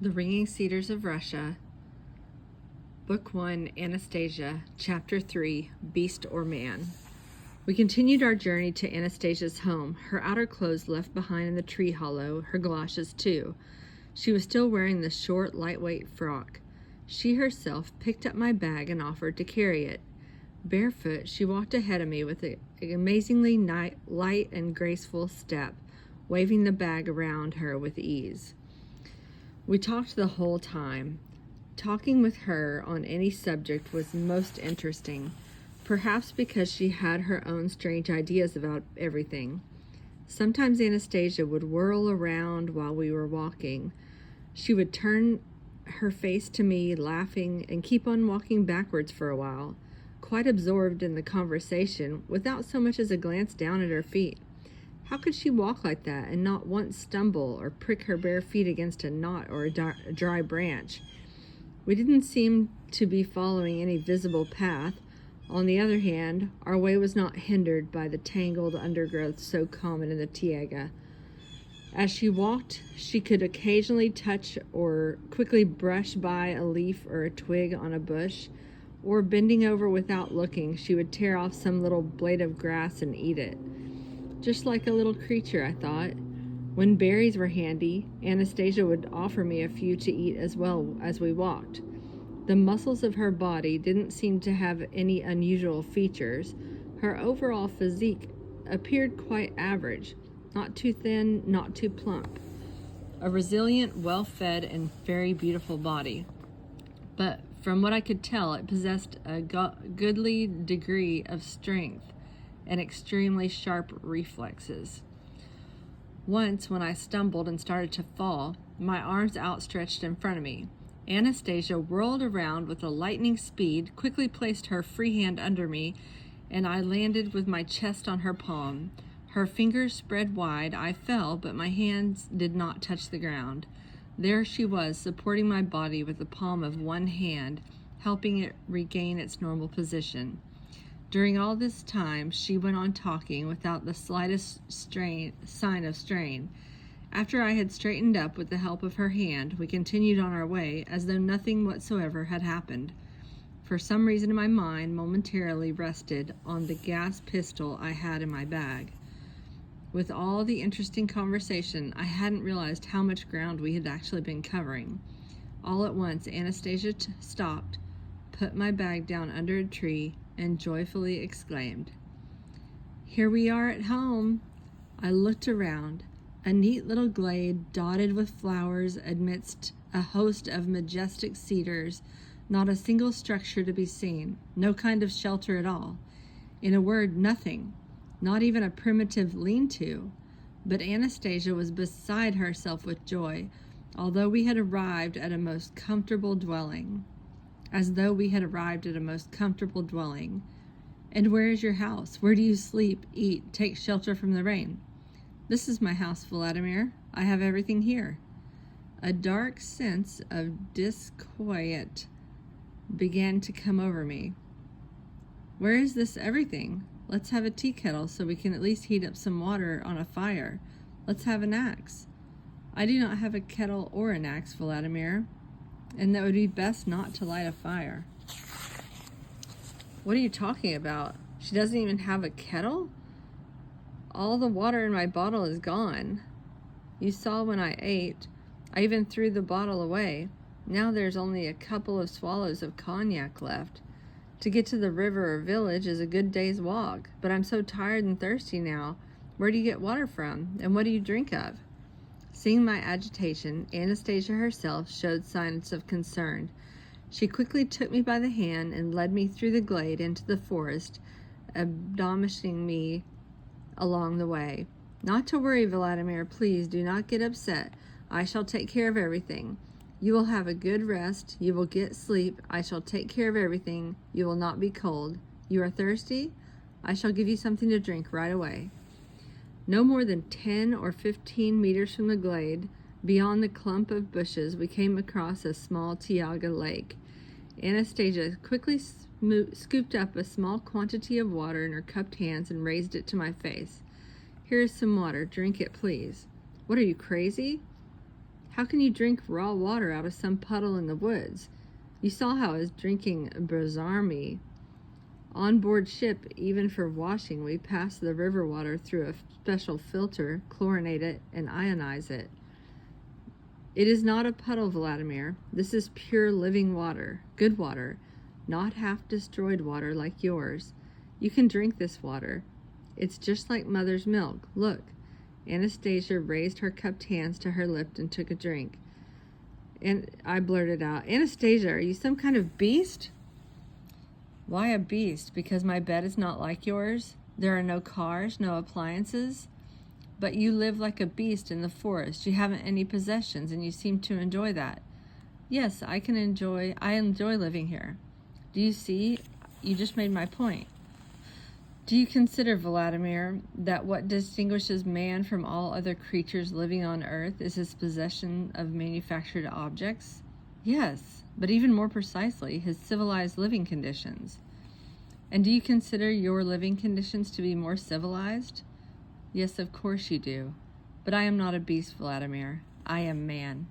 The Ringing Cedars of Russia, Book 1, Anastasia, Chapter 3, Beast or Man. We continued our journey to Anastasia's home, her outer clothes left behind in the tree hollow, her galoshes too. She was still wearing the short, lightweight frock. She herself picked up my bag and offered to carry it. Barefoot, she walked ahead of me with an amazingly light and graceful step, waving the bag around her with ease. We talked the whole time. Talking with her on any subject was most interesting, perhaps because she had her own strange ideas about everything. Sometimes Anastasia would whirl around while we were walking. She would turn her face to me, laughing, and keep on walking backwards for a while, quite absorbed in the conversation, without so much as a glance down at her feet. How could she walk like that and not once stumble or prick her bare feet against a knot or a dry branch? We didn't seem to be following any visible path. On the other hand, our way was not hindered by the tangled undergrowth so common in the taiga. As she walked, she could occasionally touch or quickly brush by a leaf or a twig on a bush, or bending over without looking, she would tear off some little blade of grass and eat it. Just like a little creature, I thought. When berries were handy, Anastasia would offer me a few to eat as well as we walked. The muscles of her body didn't seem to have any unusual features. Her overall physique appeared quite average, not too thin, not too plump. A resilient, well-fed, and very beautiful body. But from what I could tell, it possessed a goodly degree of strength and extremely sharp reflexes. Once, when I stumbled and started to fall, my arms outstretched in front of me, Anastasia whirled around with a lightning speed, quickly placed her free hand under me, and I landed with my chest on her palm. Her fingers spread wide. I fell, but my hands did not touch the ground. There she was, supporting my body with the palm of one hand, helping it regain its normal position. During all this time, she went on talking without the slightest sign of strain. After I had straightened up with the help of her hand, we continued on our way as though nothing whatsoever had happened. For some reason, my mind momentarily rested on the gas pistol I had in my bag. With all the interesting conversation, I hadn't realized how much ground we had actually been covering. All at once, Anastasia stopped, put my bag down under a tree, and joyfully exclaimed, "Here we are at home." I looked around. A neat little glade dotted with flowers amidst a host of majestic cedars, not a single structure to be seen, no kind of shelter at all. In a word, nothing, not even a primitive lean-to. But Anastasia was beside herself with joy, although we had arrived at a most comfortable dwelling. As though we had arrived at a most comfortable dwelling. "And where is your house? Where do you sleep, eat, take shelter from the rain?" "This is my house, Vladimir. I have everything here." A dark sense of disquiet began to come over me. "Where is this everything? Let's have a tea kettle so we can at least heat up some water on a fire. Let's have an axe." "I do not have a kettle or an axe, Vladimir. And that would be best not to light a fire." "What are you talking about? She doesn't even have a kettle? All the water in my bottle is gone. You saw when I ate. I even threw the bottle away. Now there's only a couple of swallows of cognac left. To get to the river or village is a good day's walk, but I'm so tired and thirsty now. Where do you get water from, and what do you drink of?" Seeing my agitation, Anastasia herself showed signs of concern. She quickly took me by the hand and led me through the glade into the forest, admonishing me along the way. "Not to worry, Vladimir. Please do not get upset. I shall take care of everything. You will have a good rest. You will get sleep. I shall take care of everything. You will not be cold. You are thirsty? I shall give you something to drink right away." No more than 10 or 15 meters from the glade, beyond the clump of bushes, we came across a small taiga lake. Anastasia quickly scooped up a small quantity of water in her cupped hands and raised it to my face. "Here is some water. Drink it, please." "What, are you crazy?" How can you drink raw water out of some puddle in the woods? You saw how I was drinking Brazarmi. On board ship, even for washing, we pass the river water through a special filter, chlorinate it, and ionize it. It is not a puddle, Vladimir. This is pure living water, good water, not half-destroyed water like yours. You can drink this water. It's just like mother's milk. Look. Anastasia raised her cupped hands to her lips and took a drink. And I blurted out, Anastasia, are you some kind of beast? Why a beast? Because my bed is not like yours? There are no cars, no appliances? But you live like a beast in the forest. You haven't any possessions, and you seem to enjoy that. Yes, I enjoy living here. Do you see? You just made my point. Do you consider, Vladimir, that what distinguishes man from all other creatures living on earth is his possession of manufactured objects? Yes, but even more precisely, his civilized living conditions. And do you consider your living conditions to be more civilized? Yes, of course you do. But I am not a beast, Vladimir. I am man.